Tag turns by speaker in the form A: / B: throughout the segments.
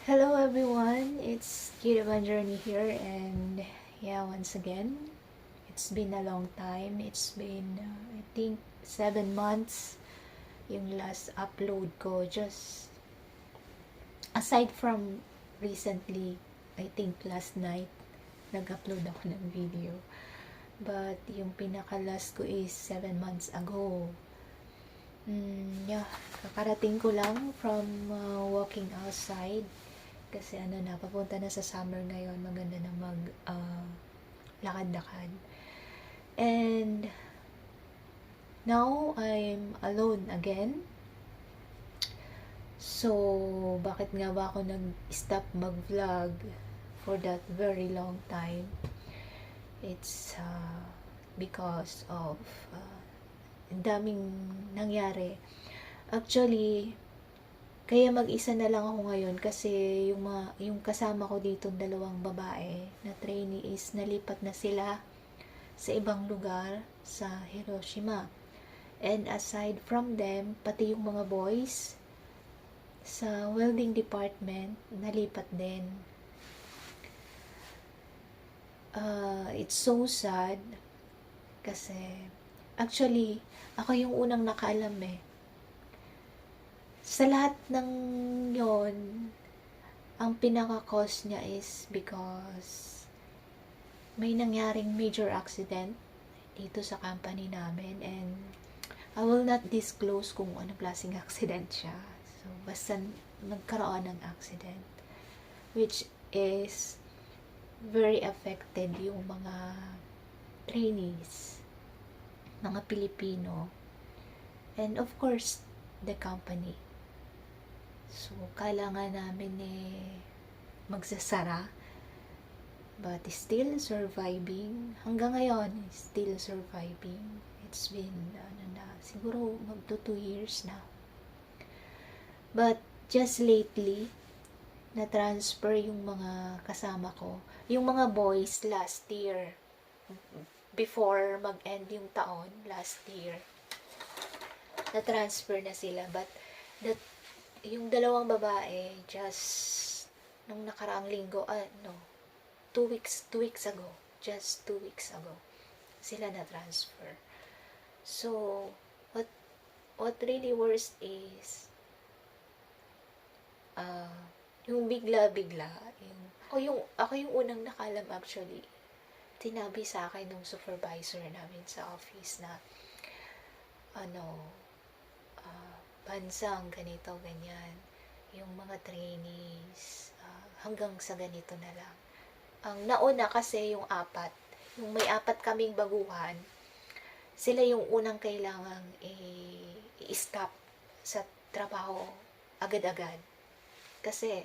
A: Hello everyone, it's Kiravan Journey here, and yeah, once again, it's been a long time. It's been, I think, 7 months yung last upload ko. Just aside from recently, I think last night, nag-upload ako ng video. But yung pinaka-last ko is 7 months ago. Yeah, kakarating ko lang from walking outside. Kasi papunta na sa summer ngayon, maganda na mag lakad-lakad. And now I'm alone again. So, bakit nga ba ako nag-stop mag-vlog for that very long time? It's because of daming nangyari. Actually, kaya mag-isa na lang ako ngayon kasi yung kasama ko dito, dalawang babae na trainee, is nalipat na sila sa ibang lugar sa Hiroshima. And aside from them, pati yung mga boys sa welding department nalipat din. It's so sad kasi actually ako yung unang nakaalam sa lahat ng yon. Ang pinaka-cause niya is because may nangyaring major accident dito sa company namin, and I will not disclose kung anong klaseng accident siya. So, basta nagkaroon ng accident which is very affected yung mga trainees, mga Pilipino, and of course, the company. So, kailangan namin magsasara, but still surviving. Hanggang ngayon, still surviving. It's been, siguro magto 2 years na. But, just lately, na-transfer yung mga kasama ko. Yung mga boys last year, before mag-end yung taon, last year, na-transfer na sila. But, yung dalawang babae, just nung nakaraang linggo, 2 weeks ago, just 2 weeks ago, sila na-transfer. So, what really worst is, yung bigla-bigla, ako yung unang nakalam actually. Tinabi sa akin nung supervisor namin sa office na, bansang ganito, ganyan. Yung mga trainees, hanggang sa ganito na lang. Ang nauna kasi yung yung may 4 kaming baguhan, sila yung unang kailangang i-stop sa trabaho agad-agad. Kasi,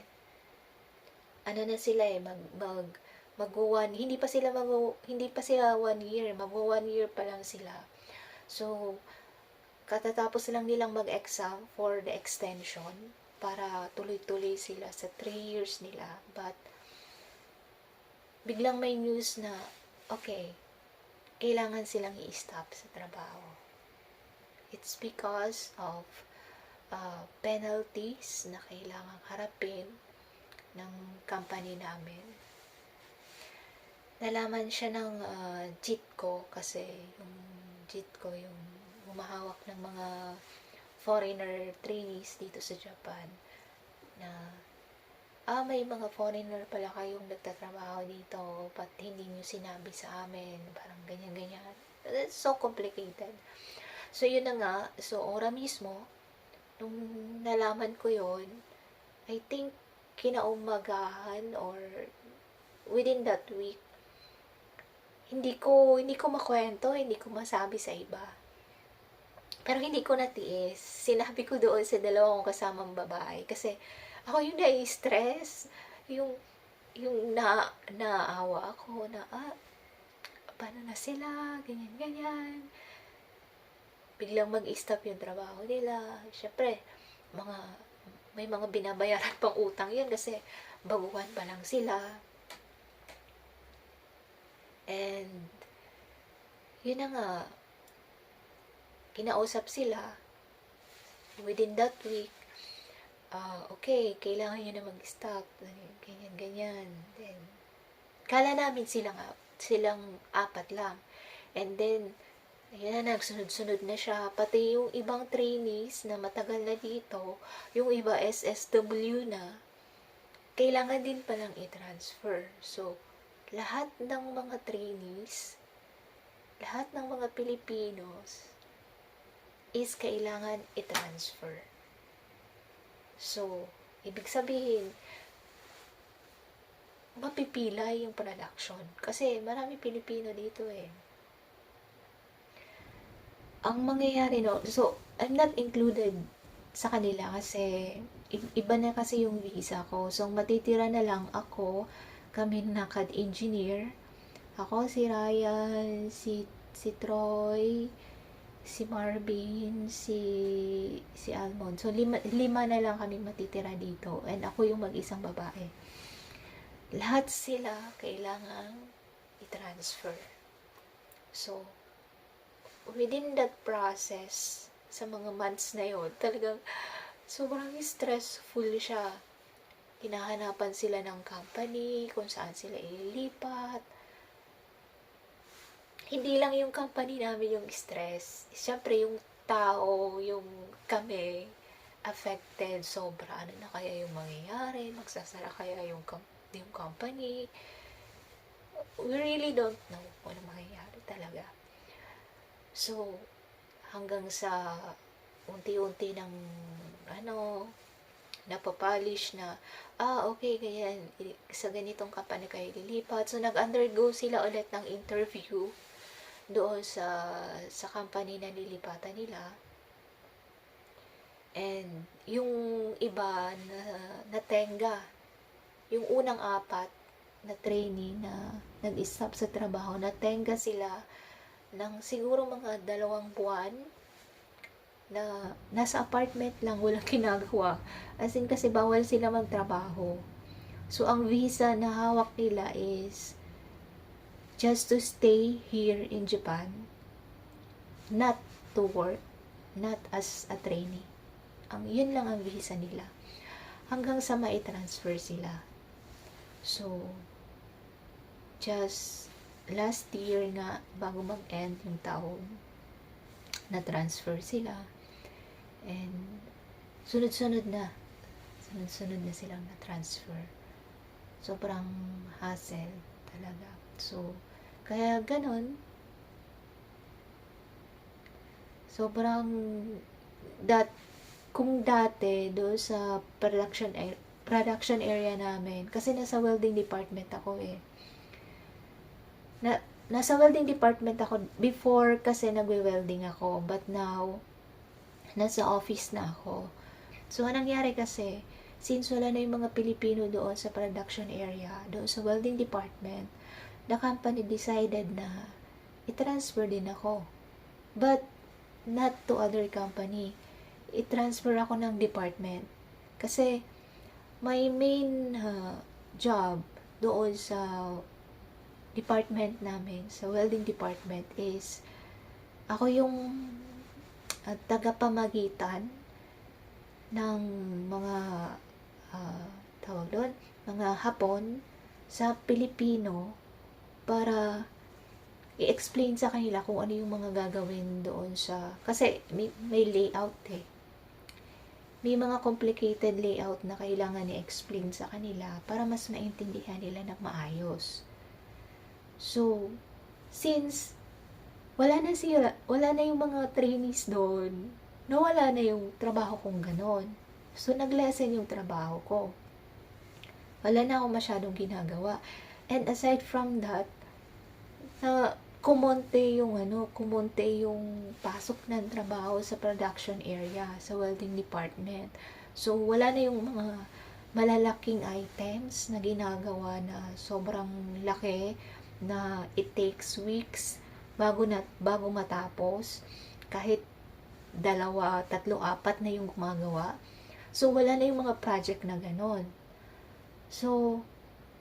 A: na sila hindi pa sila 1 year, 1 year pa lang sila. So, katatapos lang nilang mag-exam for the extension para tuloy-tuloy sila sa 3 years nila. But, biglang may news na, okay, kailangan silang i-stop sa trabaho. It's because of penalties na kailangang harapin ng company namin. Nalaman siya ng JITCO kasi yung JITCO yung humahawak ng mga foreigner trainees dito sa Japan na may mga foreigner pala kayong nagtatrabaho dito, but hindi nyo sinabi sa amin, parang ganyan-ganyan. It's so complicated. So, yun na nga. So, ora mismo, nung nalaman ko yun, I think kinaumagahan or within that week, hindi ko makwento, hindi ko masabi sa iba. Pero hindi ko natiis. Sinabi ko doon sa dalawang kasamang babae. Kasi ako yung nai-stress. Yung naawa ako na, paano na sila, ganyan-ganyan. Biglang mag-stop yung trabaho nila. Siyempre, may mga binabayaran pang utang yan kasi baguhan pa lang sila. And, yun na nga, kinausap sila within that week. okay, kailangan nyo na mag-stop, ganyan, ganyan. Then, kala namin silang apat lang. And then, ayan na, nagsunod-sunod na siya. Pati yung ibang trainees na matagal na dito, yung iba SSW na, kailangan din palang i-transfer. So, lahat ng mga trainees, lahat ng mga Pilipinos, is kailangan i-transfer. So, ibig sabihin, mapipila yung production. Kasi marami Pilipino dito eh. Ang mangyayari no, so, I'm not included sa kanila kasi iba na kasi yung visa ko. So, matitira na lang ako, kami na CAD engineer. Ako, si Ryan, si Troy, si Marvin, si Almond. So, lima na lang kami matitira dito. And ako yung mag-isang babae. Lahat sila kailangang i-transfer. So, within that process, sa mga months na yun, talagang sobrang stressful siya. Hinahanapan sila ng company, kung saan sila ililipat. Hindi lang yung company namin yung stress. Siyempre, yung tao, yung kami, affected sobra. Ano na kaya yung mangyayari? Magsasara kaya yung company? We really don't know kung ano mangyayari talaga. So, hanggang sa unti-unti ng napapolish na, okay, ganyan, sa ganitong company kayo lilipat. So, nag-undergo sila ulit ng interview doon sa company na nilipatan nila. And, yung iba na tenga, yung unang apat na trainee na nag-stop sa trabaho, na tenga sila ng siguro mga 2 buwan na nasa apartment lang, walang ginagawa. As in, kasi bawal sila magtrabaho. So, ang visa na hawak nila is just to stay here in Japan, not to work, not as a trainee. Yun lang ang visa nila. Hanggang sa mai-transfer sila. So, just last year nga, bago mag-end yung taon, na-transfer sila. And, sunod-sunod na silang na-transfer. Sobrang hassle talaga. So, kaya ganon, sobrang kung dati do sa production area namin, kasi nasa welding department ako eh. Nasa welding department ako before kasi nagwe-welding ako, but now nasa office na ako. So, anong nangyari kasi, since wala na yung mga Pilipino doon sa production area, doon sa welding department, the company decided na i-transfer din ako. But, not to other company. I-transfer ako ng department. Kasi, my main job doon sa department namin, sa welding department, is ako yung tagapamagitan ng mga tawag doon, mga Hapon sa Pilipino para i-explain sa kanila kung ano yung mga gagawin doon sa, kasi may layout eh. May mga complicated layout na kailangan i-explain sa kanila para mas maintindihan nila ng maayos. So, since wala na yung mga trainees doon, nawala na yung trabaho kong ganon. So, nag-lessen yung trabaho ko. Wala na akong masyadong ginagawa. And aside from that, kumonte yung pasok ng trabaho sa production area, sa welding department. So, wala na yung mga malalaking items na ginagawa na sobrang laki na it takes weeks bago matapos. Kahit 2, 3, 4 na yung gumagawa. So, wala na yung mga project na ganon. So,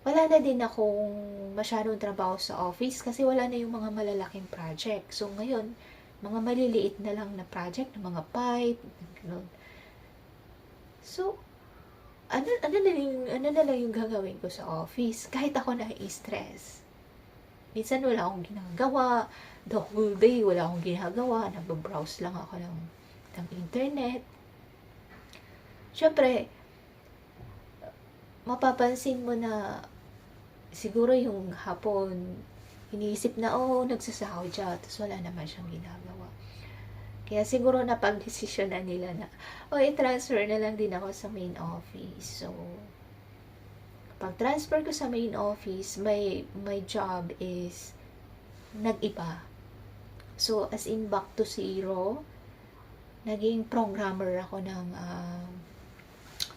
A: wala na din akong masyadong trabaho sa office kasi wala na yung mga malalaking project. So, ngayon, mga maliliit na lang na project, mga pipe, gano'n. So, ano na lang yung gagawin ko sa office kahit ako na-stress. Minsan wala akong ginagawa, the whole day wala akong ginagawa, nagbo-browse lang ako ng internet. Syempre, mapapansin mo na siguro yung hapon, iniisip na, nagsasahod siya, tapos wala naman siyang ginagawa. Kaya siguro napag-desisyon na nila na, i-transfer na lang din ako sa main office. So, pag transfer ko sa main office, my job is nag-iba. So, as in back to zero, naging programmer ako ng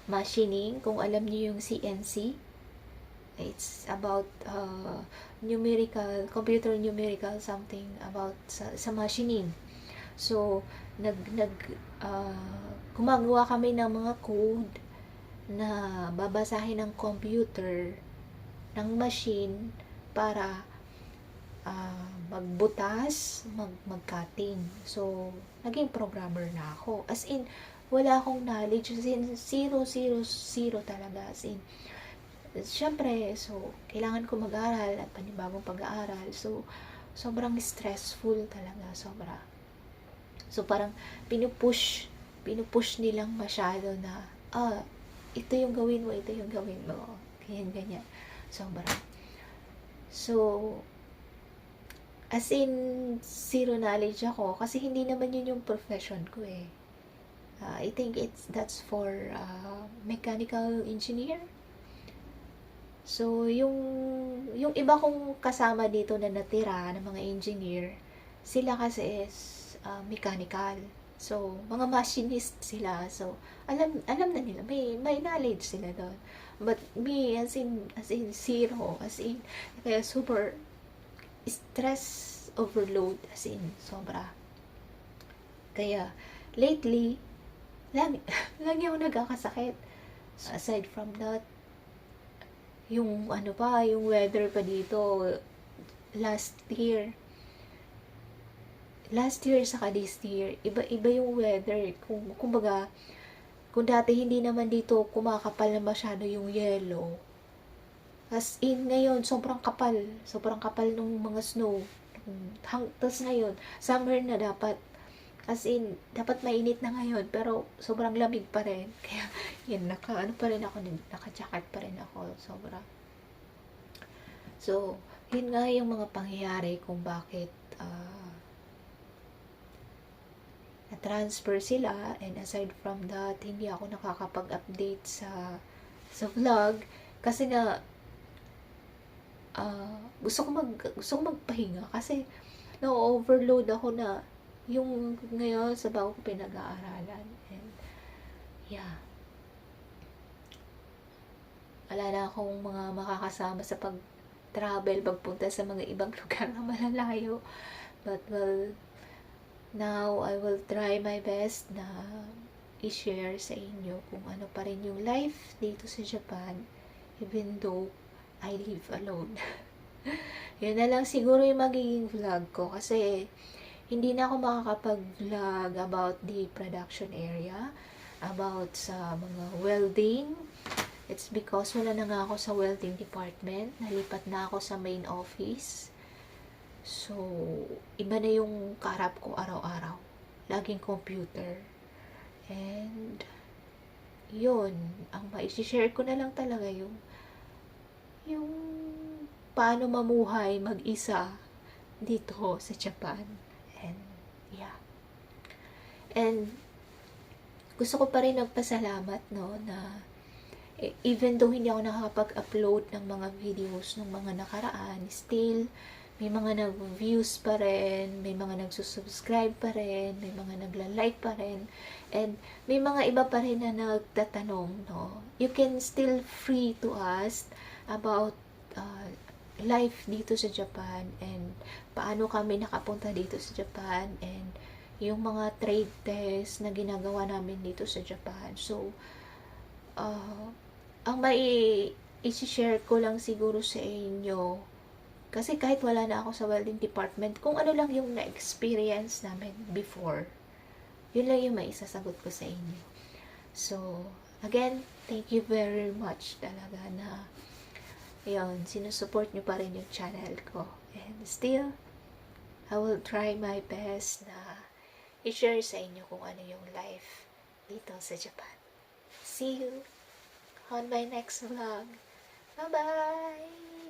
A: machining. Kung alam niyo yung CNC, it's about computer numerical something about sa machining. So, gumagawa kami ng mga code na babasahin ng computer, ng machine, para magbutas, mag-cutting. So, naging programmer na ako. As in, wala akong knowledge. As in, zero talaga. As in, syempre, so, kailangan ko mag-aral at panibagong pag-aaral. So, sobrang stressful talaga. Sobra. So, parang pinupush nilang masyado na, ito yung gawin mo, ito yung gawin mo. Ganyan. Sobra. So, as in, zero knowledge ako. Kasi hindi naman yun yung profession ko eh. I think that's for mechanical engineer. So, yung iba kong kasama dito na natira ng mga engineer, sila kasi is mechanical. So, mga machinist sila. So, alam na nila. May knowledge sila doon. But me, as in zero. As in, kaya super stress overload. As in, sobra. Kaya, lately, lagi ako nagkakasakit. Aside from that, yung weather pa dito, last year saka this year, iba yung weather. Kumbaga, kung dati hindi naman dito kumakapal na masyado yung yellow, as in ngayon, sobrang kapal nung mga snow. Tapos ngayon, summer na dapat. As in, dapat mainit na ngayon, pero sobrang lamig pa rin. Kaya, yun, naka-jacket pa rin ako. Sobra. So, yun nga yung mga pangyayari kung bakit na-transfer sila. And aside from that, hindi ako nakakapag-update sa vlog. Kasi nga, gusto ko magpahinga. Kasi, na-overload ako na yung ngayon sa bago ko pinag-aaralan. And, yeah. Wala na akong mga makakasama sa pag-travel, pagpunta sa mga ibang lugar na malalayo. But, well, now, I will try my best na i-share sa inyo kung ano pa rin yung life dito sa Japan, even though I live alone. Yun na lang siguro yung magiging vlog ko kasi hindi na ako makakapag-vlog about the production area, about sa mga welding. It's because wala na nga ako sa welding department. Nalipat na ako sa main office. So, iba na yung kaharap ko araw-araw. Laging computer. And, yun. Ang ma-share ko na lang talaga yung paano mamuhay mag-isa dito sa Japan. And, yeah. And, gusto ko pa rin nagpasalamat, no, na even though hindi ako nakakapag-upload ng mga videos ng mga nakaraan, still, may mga nag-views pa rin, may mga nagsusubscribe pa rin, may mga nagla-like pa rin, and may mga iba pa rin na nagtatanong, no. You can still free to ask about life dito sa Japan and paano kami nakapunta dito sa Japan and yung mga trade test na ginagawa namin dito sa Japan. So, ang i-share ko lang siguro sa inyo, kasi kahit wala na ako sa welding department, kung ano lang yung na-experience namin before, yun lang yung maisasagot ko sa inyo. So, Again, thank you very much talaga na yun, sinusupport nyo pa rin yung channel ko. And still, I will try my best na i-share sa inyo kung ano yung life dito sa Japan. See you on my next vlog. Bye-bye!